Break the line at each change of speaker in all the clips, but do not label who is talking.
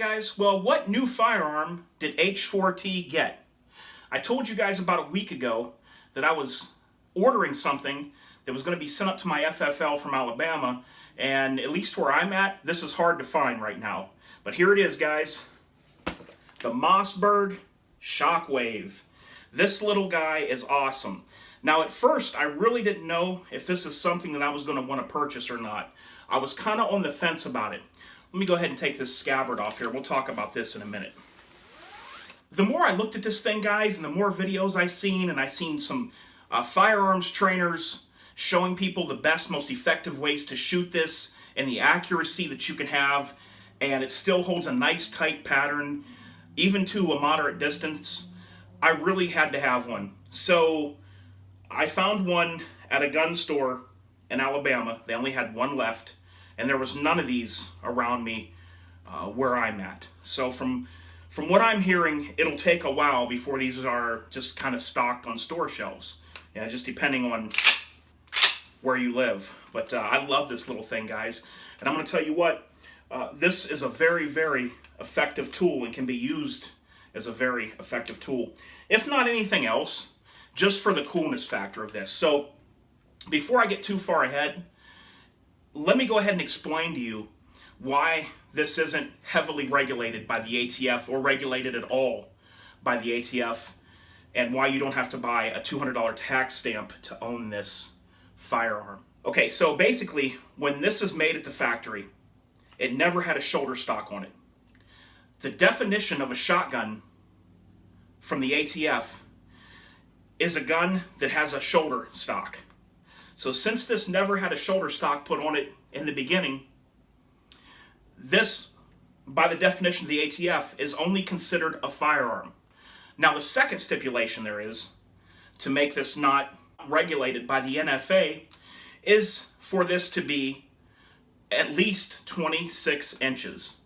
Alright guys, well, what new firearm did H4T get? I told you guys about a week ago that I was ordering something that was going to be sent up to my FFL from Alabama, and at least where I'm at, this is hard to find right now. But here it is, guys. The Mossberg Shockwave. This little guy is awesome. Now at first, I really didn't know if this is something that I was going to want to purchase or not. I was kind of on the fence about it. Let me go ahead and take this scabbard off here. We'll talk about this in a minute. The more I looked at this thing, guys, and the more videos I seen, and I seen some firearms trainers showing people the best, most effective ways to shoot this and the accuracy that you can have, and it still holds a nice tight pattern, even to a moderate distance, I really had to have one. So I found one at a gun store in Alabama. They only had one left, and there was none of these around me where I'm at. So from what I'm hearing, it'll take a while before these are just kind of stocked on store shelves. Yeah, just depending on where you live. But I love this little thing, guys. And I'm going to tell you what, this is a very, very effective tool and can be used as a very effective tool. If not anything else, just for the coolness factor of this. So before I get too far ahead, let me go ahead and explain to you why this isn't heavily regulated by the ATF or regulated at all by the ATF, and why you don't have to buy a $200 tax stamp to own this firearm. Okay, so basically, when this is made at the factory, it never had a shoulder stock on it. The definition of a shotgun from the ATF is a gun that has a shoulder stock. So since this never had a shoulder stock put on it in the beginning, this, by the definition of the ATF, is only considered a firearm. Now the second stipulation there is, to make this not regulated by the NFA, is for this to be at least 26 inches.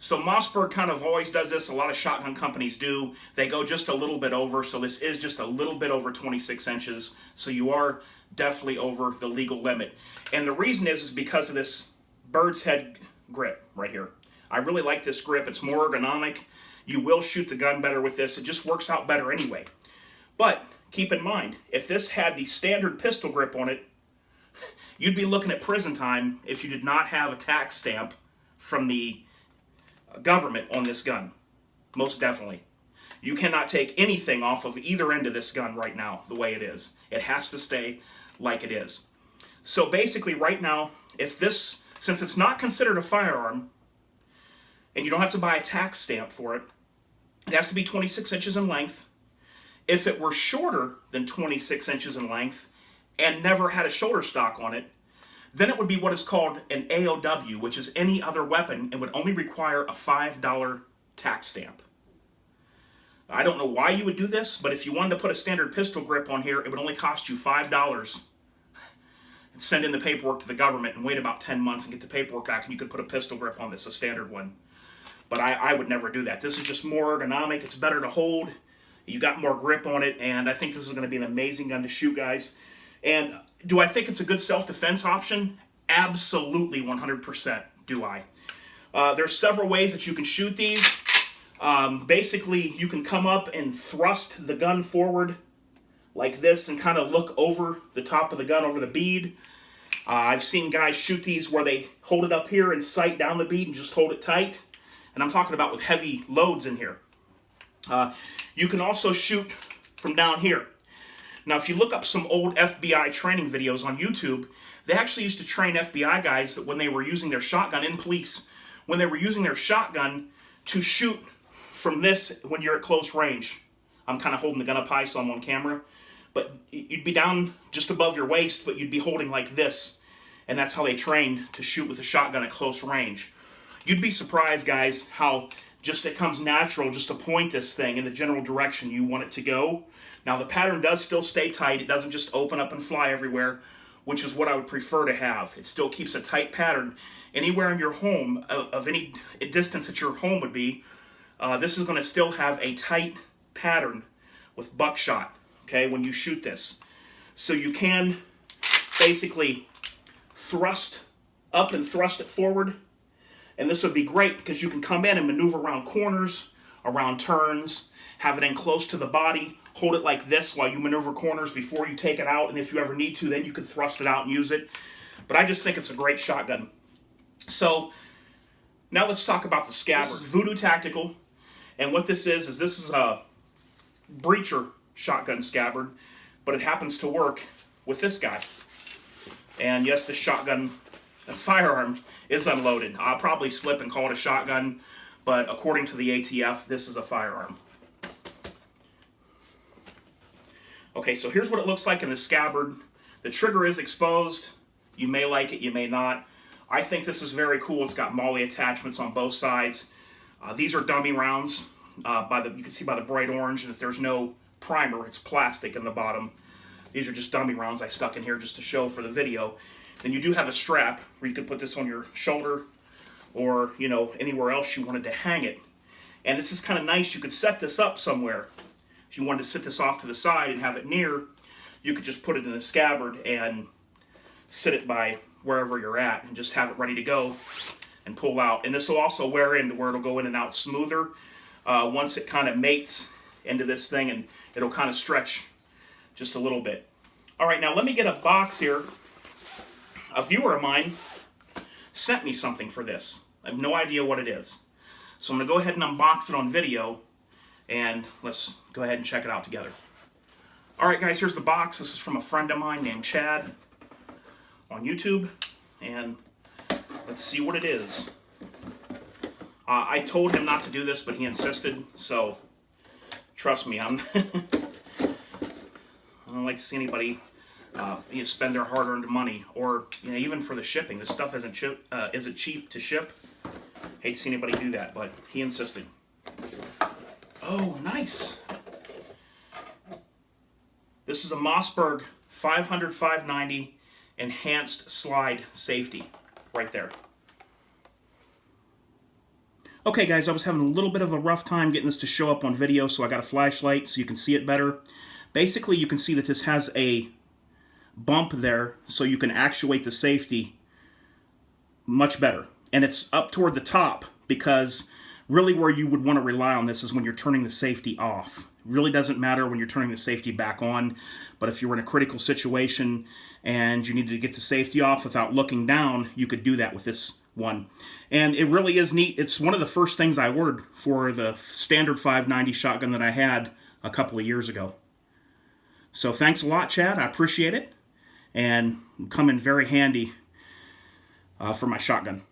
So Mossberg kind of always does this, a lot of shotgun companies do. They go just a little bit over, so this is just a little bit over 26 inches. So you are definitely over the legal limit. And the reason is because of this bird's head grip right here. I really like this grip. It's more ergonomic. You will shoot the gun better with this. It just works out better anyway. But keep in mind, if this had the standard pistol grip on it, you'd be looking at prison time if you did not have a tax stamp from the government on this gun. Most definitely. You cannot take anything off of either end of this gun right now the way it is. It has to stay like it is. So basically right now, if this, since it's not considered a firearm, and you don't have to buy a tax stamp for it, it has to be 26 inches in length. If it were shorter than 26 inches in length and never had a shoulder stock on it, then it would be what is called an AOW, which is any other weapon, and would only require a $5 tax stamp. I don't know why you would do this, but if you wanted to put a standard pistol grip on here, it would only cost you $5. And send in the paperwork to the government and wait about 10 months and get the paperwork back, and you could put a pistol grip on this, a standard one. But I would never do that. This is just more ergonomic. It's better to hold. You got more grip on it, and I think this is going to be an amazing gun to shoot, guys. And do I think it's a good self-defense option? Absolutely, 100% do I. There's several ways that you can shoot these. Basically, you can come up and thrust the gun forward like this and kind of look over the top of the gun, over the bead. I've seen guys shoot these where they hold it up here and sight down the bead and just hold it tight. And I'm talking about with heavy loads in here. You can also shoot from down here. Now, if you look up some old FBI training videos on YouTube, they actually used to train FBI guys that when they were using their shotgun, in police, when they were using their shotgun to shoot from this when you're at close range. I'm kind of holding the gun up high so I'm on camera. But you'd be down just above your waist, but you'd be holding like this. And that's how they trained to shoot with a shotgun at close range. You'd be surprised, guys, how just it comes natural just to point this thing in the general direction you want it to go. Now, the pattern does still stay tight. It doesn't just open up and fly everywhere, which is what I would prefer to have. It still keeps a tight pattern. Anywhere in your home, of any distance that your home would be, this is going to still have a tight pattern with buckshot, okay, when you shoot this. So you can basically thrust up and thrust it forward And this would be great because you can come in and maneuver around corners, around turns, have it in close to the body, hold it like this while you maneuver corners before you take it out, and if you ever need to, then you can thrust it out and use it. But I just think it's a great shotgun. So, now let's talk about the Scabbard. This is Voodoo Tactical, and what this is this is a breacher shotgun scabbard, but it happens to work with this guy. And yes, the shotgun firearm is unloaded. I'll probably slip and call it a shotgun, but according to the ATF, this is a firearm. Okay, so here's what it looks like in the Scabbard. The trigger is exposed. You may like it, you may not. I think this is very cool. It's got MOLLE attachments on both sides. These are dummy rounds. You can see by the bright orange, and if there's no primer, it's plastic in the bottom. These are just dummy rounds I stuck in here just to show for the video. Then you do have a strap where you could put this on your shoulder or, you know, anywhere else you wanted to hang it. And this is kind of nice. You could set this up somewhere. If you wanted to sit this off to the side and have it near, you could just put it in the Scabbard and sit it by wherever you're at and just have it ready to go and pull out. And this will also wear in to where it'll go in and out smoother once it kind of mates into this thing, and it'll kind of stretch just a little bit. All right, now let me get a box here. A viewer of mine sent me something for this. I have no idea what it is. So I'm going to go ahead and unbox it on video, and let's go ahead and check it out together. All right, guys, here's the box. This is from a friend of mine named Chad on YouTube, and let's see what it is. I told him not to do this, but he insisted, so trust me, I don't like to see anybody spend their hard-earned money, or even for the shipping. This stuff isn't cheap to ship. Hate to see anybody do that, but he insisted. Oh, nice. This is a Mossberg 500/590 enhanced slide safety right there. Okay, guys, I was having a little bit of a rough time getting this to show up on video, so I got a flashlight so you can see it better. Basically, you can see that this has a bump there, so you can actuate the safety much better. And it's up toward the top, because really where you would want to rely on this is when you're turning the safety off. It really doesn't matter when you're turning the safety back on, but if you were in a critical situation and you needed to get the safety off without looking down, you could do that with this one. And it really is neat. It's one of the first things I ordered for the standard 590 shotgun that I had a couple of years ago. So thanks a lot, Chad. I appreciate it, and come in very handy for my shotgun.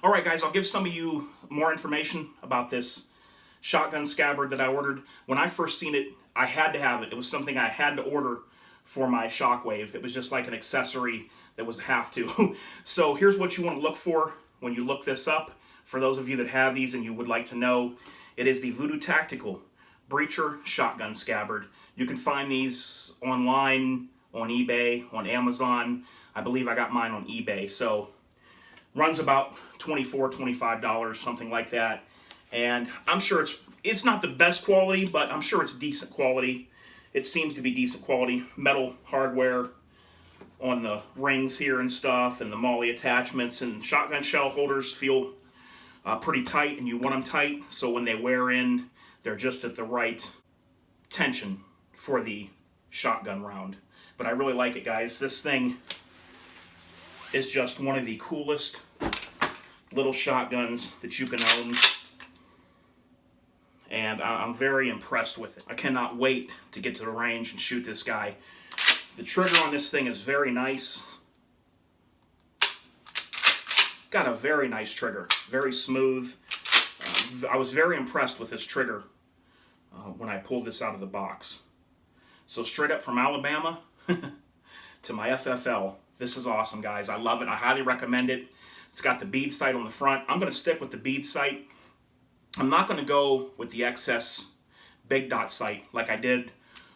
All right, guys, I'll give some of you more information about this shotgun Scabbard that I ordered. When I first seen it, I had to have it. It was something I had to order for my Shockwave. It was just like an accessory that was a have to. So here's what you want to look for when you look this up. For those of you that have these and you would like to know, it is the Voodoo Tactical Breacher Shotgun Scabbard. You can find these online, on eBay, on Amazon. I believe I got mine on eBay. So runs about $24, $25, something like that. And I'm sure it's not the best quality, but I'm sure it's decent quality. It seems to be decent quality. Metal hardware on the rings here and stuff, and the MOLLE attachments, and shotgun shell holders feel pretty tight, and you want them tight, so when they wear in, they're just at the right tension for the shotgun round. But I really like it, guys. This thing is just one of the coolest little shotguns that you can own, and I'm very impressed with it. I cannot wait to get to the range and shoot this guy. The trigger on this thing is very nice. Got a very nice trigger, very smooth. I was very impressed with this trigger when I pulled this out of the box. So straight up from Alabama to my FFL. This is awesome, guys. I love it. I highly recommend it. It's got the bead sight on the front. I'm going to stick with the bead sight. I'm not going to go with the XS big dot sight like I did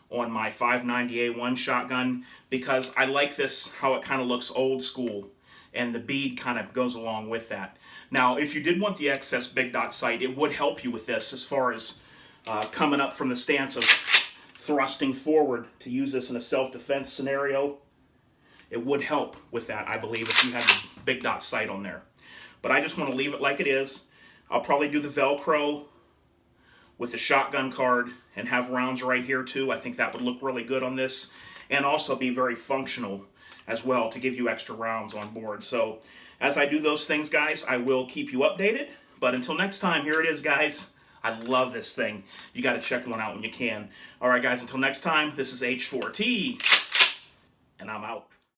on my 590A1 shotgun, because I like this, how it kind of looks old school, and the bead kind of goes along with that. Now, if you did want the XS big dot sight, it would help you with this as far as coming up from the stance of thrusting forward to use this in a self-defense scenario. It would help with that, I believe, if you had the big dot sight on there. but I just want to leave it like it is. I'll probably do the Velcro with the shotgun card and have rounds right here too. I think that would look really good on this, and also be very functional as well to give you extra rounds on board. So as I do those things, guys, I will keep you updated. But until next time, here it is, guys. I love this thing. You got to check one out when you can. All right, guys, until next time, this is H4T, and I'm out.